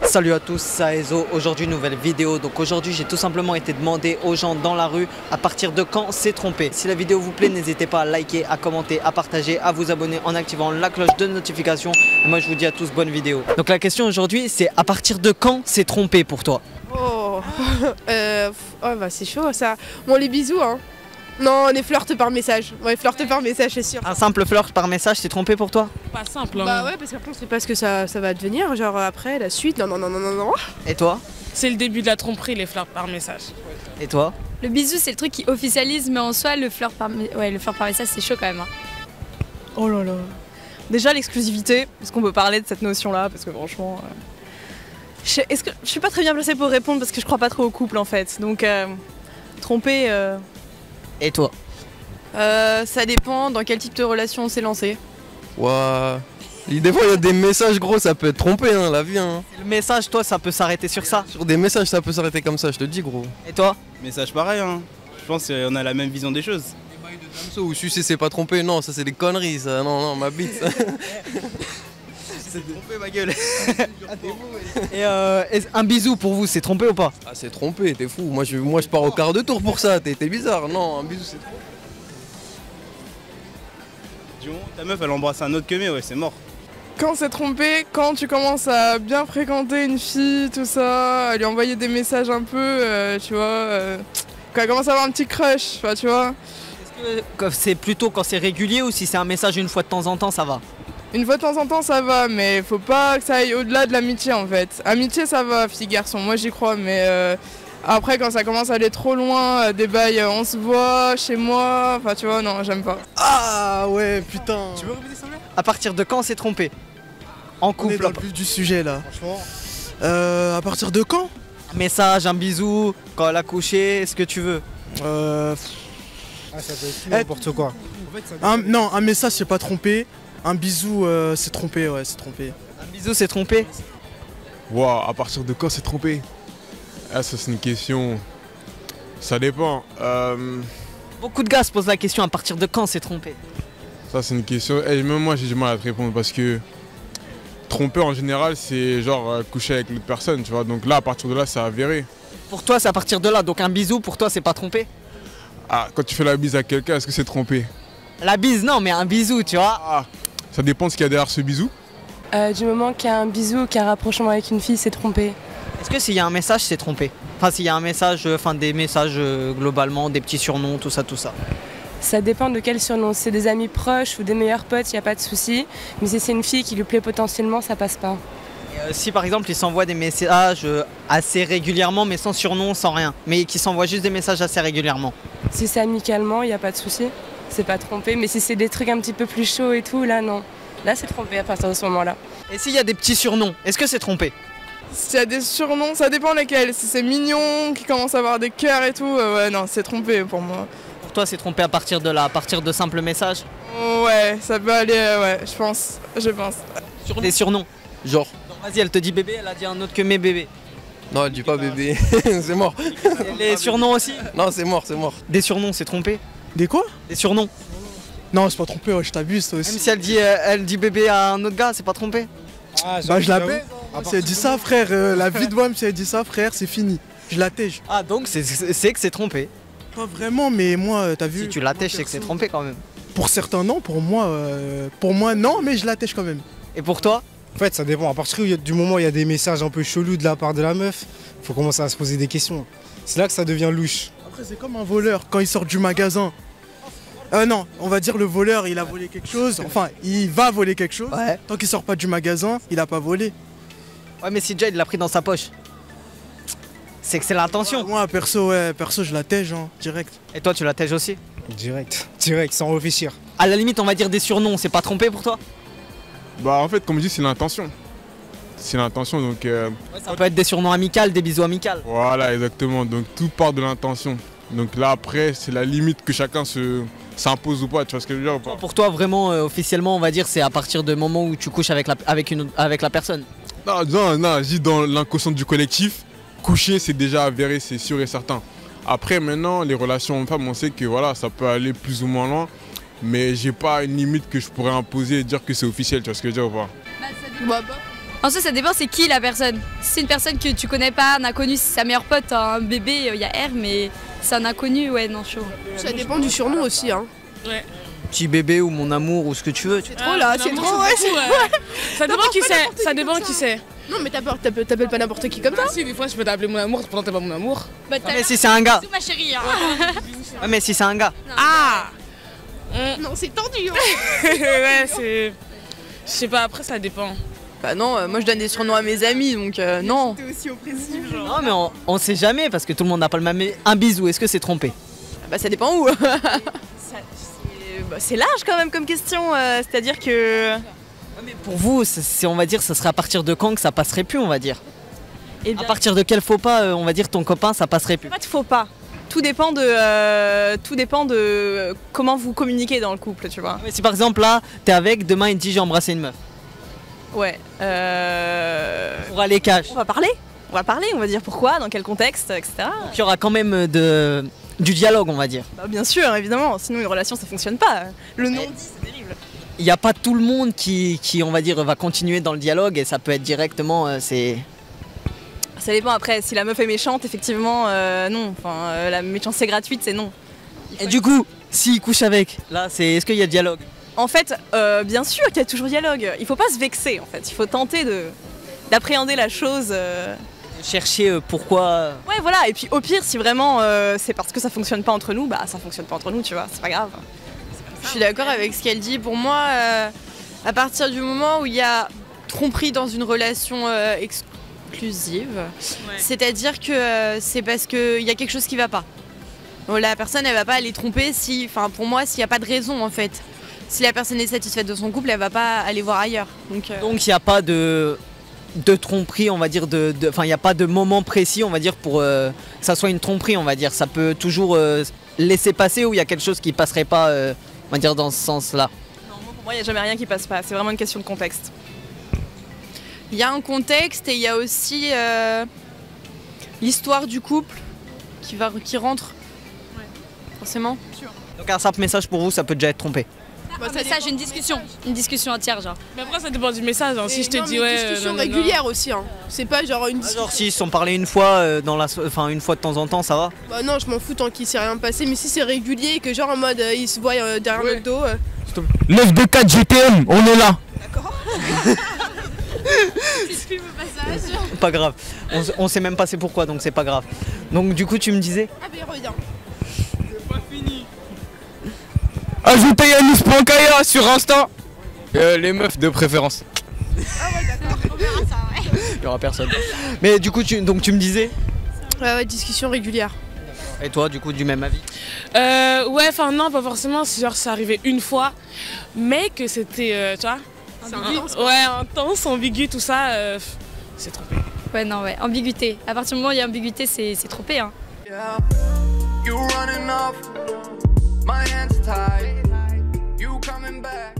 Salut à tous, c'est Aezo. Aujourd'hui nouvelle vidéo. Donc aujourd'hui j'ai tout simplement été demandé aux gens dans la rue à partir de quand s'est trompé. Si la vidéo vous plaît, n'hésitez pas à liker, à commenter, à partager, à vous abonner en activant la cloche de notification. Et moi je vous dis à tous bonne vidéo. Donc la question aujourd'hui c'est à partir de quand s'est trompé pour toi? Oh, bah c'est chaud ça. Bon, les bisous, hein. Non, les flirts par message. Ouais, flirts par message, c'est sûr. Un simple flirt par message s'est trompé pour toi? Pas simple, hein. Bah ouais, parce qu'après on sait pas ce que ça va devenir. Genre après, la suite, non. Et toi? C'est le début de la tromperie, les flirts par message. Et toi? Le bisou, c'est le truc qui officialise, mais en soi, le flirt par message, c'est chaud quand même. Hein. Oh là là. Déjà l'exclusivité, est-ce qu'on peut parler de cette notion-là? Parce que franchement, je suis pas très bien placée pour répondre parce que je crois pas trop au couple en fait. Donc tromper, Et toi? ça dépend dans quel type de relation on s'est lancé. Ouah. Des fois il y a des messages gros, ça peut être trompé hein, la vie hein. Le message, toi, ça peut s'arrêter sur ça? Sur des messages ça peut s'arrêter comme ça, je te dis gros. Et toi? Message pareil, hein. Je pense qu'on a la même vision des choses. Les bails de Damso ou sucer c'est pas trompé, non ça c'est des conneries ça, non ma bite ça. C'est trompé ma gueule. Et un bisou pour vous, c'est trompé ou pas? Ah c'est trompé, t'es fou, moi je pars au quart de tour pour ça, t'es bizarre, non un bisou c'est trompé. Dion, ta meuf elle embrasse un autre que mais ouais c'est mort. Quand c'est trompé, quand tu commences à bien fréquenter une fille, tout ça, à lui envoyer des messages un peu, tu vois, quand elle commence à avoir un petit crush, enfin, tu vois. Est-ce que c'est plutôt quand c'est régulier ou si c'est un message une fois de temps en temps, ça va? Une fois de temps en temps ça va, mais faut pas que ça aille au-delà de l'amitié en fait. Amitié ça va, fille-garçon, moi j'y crois, mais après quand ça commence à aller trop loin, des bails on se voit chez moi, enfin tu vois, non j'aime pas. Ah ouais putain. Tu veux répéter ça là? À partir de quand c'est trompé? En On est couple? dans le vif du sujet là. Franchement. À partir de quand? Un message, un bisou, quand elle a couché, ce que tu veux. Euh, Ah ça peut être tout, n'importe quoi. non, un message c'est pas trompé. Un bisou c'est trompé, ouais c'est trompé. Un bisou, c'est trompé? Wow, à partir de quand c'est trompé? Ah, ça c'est une question. Ça dépend. Beaucoup de gars se posent la question à partir de quand c'est trompé. Ça c'est une question. Et même moi j'ai du mal à te répondre parce que tromper en général c'est genre coucher avec l'autre personne, tu vois. Donc là à partir de là c'est avéré. Pour toi, c'est à partir de là. Donc un bisou, pour toi, c'est pas trompé? Ah, quand tu fais la bise à quelqu'un, est-ce que c'est trompé? La bise, non, mais un bisou, tu vois. Ah, ça dépend de ce qu'il y a derrière ce bisou. Du moment qu'il y a un bisou, qu'il y a un rapprochement avec une fille, c'est trompé. Est-ce que s'il y a un message, c'est trompé? Enfin, s'il y a un message, enfin des messages globalement, des petits surnoms, tout ça. Ça dépend de quel surnom. Si c'est des amis proches ou des meilleurs potes, il n'y a pas de souci. Mais si c'est une fille qui lui plaît potentiellement, ça passe pas. Et, si par exemple, il s'envoie des messages assez régulièrement, mais sans surnom, sans rien, mais qui s'envoie juste des messages assez régulièrement. Si c'est amicalement, il n'y a pas de souci. C'est pas trompé. Mais si c'est des trucs un petit peu plus chauds et tout, là non. Là c'est trompé à partir de ce moment-là. Et s'il y a des petits surnoms, est-ce que c'est trompé? S'il y a des surnoms, ça dépend lesquels. Si c'est mignon, qui commence à avoir des cœurs et tout, ouais non c'est trompé pour moi. Pour toi, c'est trompé à partir de là, à partir de simples messages? Ouais, ça peut aller, ouais, je pense. Sur des surnoms. Genre. Vas-y, elle te dit bébé, elle a dit un autre que mes bébés. Non elle dit pas bébé, c'est mort. Les surnoms aussi? Non c'est mort. Des surnoms, c'est trompé? Des quoi? Des surnoms. Non c'est pas trompé, ouais, je t'abuse toi aussi. Même si elle dit bébé à un autre gars, c'est pas trompé? Bah je la baise. Si elle dit ça frère, la vie de moi, si elle dit ça frère, c'est fini. Je la tège. Ah donc c'est que c'est trompé. Pas vraiment, mais moi t'as vu. Si tu l'attèches, c'est que c'est trompé quand même. Pour certains non, pour moi non, mais je la tèche quand même. Et pour toi? En fait, ça dépend. À partir du moment où il y a des messages un peu chelous de la part de la meuf, faut commencer à se poser des questions. C'est là que ça devient louche. Après, c'est comme un voleur quand il sort du magasin. Non, on va dire le voleur, il a volé quelque chose. Enfin, il va voler quelque chose. Ouais. Tant qu'il sort pas du magasin, il a pas volé. Ouais, mais si déjà il l'a pris dans sa poche, c'est que c'est l'intention. Moi, perso, je la tège, hein, direct. Et toi, tu la tèges aussi? Direct, sans réfléchir. À la limite, on va dire des surnoms, c'est pas trompé pour toi? Bah en fait comme je dis c'est l'intention. C'est l'intention donc. Ça peut être des surnoms amicaux, des bisous amicaux. Voilà exactement, donc tout part de l'intention. Donc là après c'est la limite que chacun s'impose ou pas, tu vois ce que je veux dire ou pas? Pour toi, vraiment, officiellement, on va dire, c'est à partir du moment où tu couches avec la personne. Non, je dis dans l'inconscient du collectif, coucher c'est déjà avéré, c'est sûr et certain. Après maintenant, les relations hommes-femmes, on sait que voilà, ça peut aller plus ou moins loin. Mais j'ai pas une limite que je pourrais imposer et dire que c'est officiel, tu vois ce que je veux dire ou pas? Bah, En soi, ça dépend, c'est qui la personne. Si c'est une personne que tu connais pas, un inconnu, si c'est sa meilleure pote, un bébé, il y a R, mais c'est un inconnu, ouais, non, chaud. Ça dépend du surnom aussi, hein. Ouais. Petit bébé ou mon amour ou ce que tu veux. C'est trop là, c'est trop, ouais. Ça dépend qui c'est, ça dépend qui c'est. Non, mais t'appelles pas n'importe qui comme ça. Si, des fois, je peux t'appeler mon amour, pourtant t'es pas mon amour. Bah, Mais si c'est un gars. ma chérie. Hein. Ouais, mais si c'est un gars. Ah Non, c'est tendu. Hein. Ouais, c'est... Je sais pas, après ça dépend. Bah non, moi je donne des surnoms à mes amis, donc non. T'es aussi oppressif, genre. Non, mais on sait jamais parce que tout le monde n'a pas le même. Un bisou, est-ce que c'est trompé? Bah ça dépend où. C'est large quand même comme question, c'est-à-dire que... Mais pour vous, on va dire, ça serait à partir de quand que ça passerait plus, on va dire? Eh bien, à partir de quel faux pas, on va dire, ton copain, ça passerait plus? pas de faux pas. Tout dépend de comment vous communiquez dans le couple, tu vois. Mais si par exemple là, t'es avec, demain il te dit j'ai embrassé une meuf. Ouais. Pour aller cash. On va parler, on va dire pourquoi, dans quel contexte, etc. Donc il y aura quand même du dialogue, on va dire. Bah, bien sûr, évidemment, sinon une relation ça fonctionne pas. Le non-dit, c'est terrible. Il n'y a pas tout le monde qui, on va dire, va continuer dans le dialogue et ça peut être directement, Ça dépend après, si la meuf est méchante, effectivement, non. Enfin, la méchanceté gratuite, c'est non. Et du coup, s'il couche avec, là, est-ce qu'il y a dialogue? En fait, bien sûr qu'il y a toujours dialogue. Il faut pas se vexer, en fait. Il faut tenter d'appréhender la chose. Chercher pourquoi... Ouais, voilà. Et puis au pire, si vraiment c'est parce que ça fonctionne pas entre nous, bah ça fonctionne pas entre nous, tu vois. C'est pas grave. Je suis d'accord avec ce qu'elle dit. Pour moi, à partir du moment où il y a tromperie dans une relation exclusive, c'est-à-dire que c'est parce qu'il y a quelque chose qui va pas. La personne, elle va pas aller tromper pour moi, s'il n'y a pas de raison en fait. Si la personne est satisfaite de son couple, elle va pas aller voir ailleurs. Donc il n'y a pas de tromperie, on va dire, il n'y a pas de moment précis, on va dire, pour que ça soit une tromperie, on va dire. Ça peut toujours laisser passer ou il y a quelque chose qui passerait pas, on va dire, dans ce sens-là. Non, pour moi, il n'y a jamais rien qui passe pas. C'est vraiment une question de contexte. Il y a un contexte et il y a aussi l'histoire du couple qui rentre. Ouais. Forcément. Donc un simple message pour vous, ça peut déjà être trompé. Un message, une discussion entière, genre. Mais après, ça dépend du message. Hein. Si je te dis, ouais. Une discussion régulière aussi. Hein. C'est pas genre une discussion. Genre, s'ils se sont parlé une fois, une fois de temps en temps, ça va? Bah non, je m'en fous tant qu'il s'est rien passé. Mais si c'est régulier et que, genre, en mode ils se voient derrière notre dos. 9 de 4 GTM, on est là. D'accord. T'exprimes au passage. Pas grave. On sait même pas c'est pourquoi, donc c'est pas grave. Donc, du coup, tu me disais? Ah, mais reviens. Ajoutez Yanis.kaya sur Insta. Les meufs de préférence. Ah ouais, d'accord. On verra ça, ouais. Il y aura personne. Mais du coup, tu me disais? Ouais, discussion régulière. Et toi, du coup, du même avis? Ouais, enfin non, pas forcément. Genre, c'est arrivé une fois, mais que c'était, tu vois, intense, ambigu, tout ça, c'est trompé. Ouais, non, ouais, ambiguïté. À partir du moment où il y a ambiguïté, c'est trompé, hein. You running off, my hands tied. You coming back.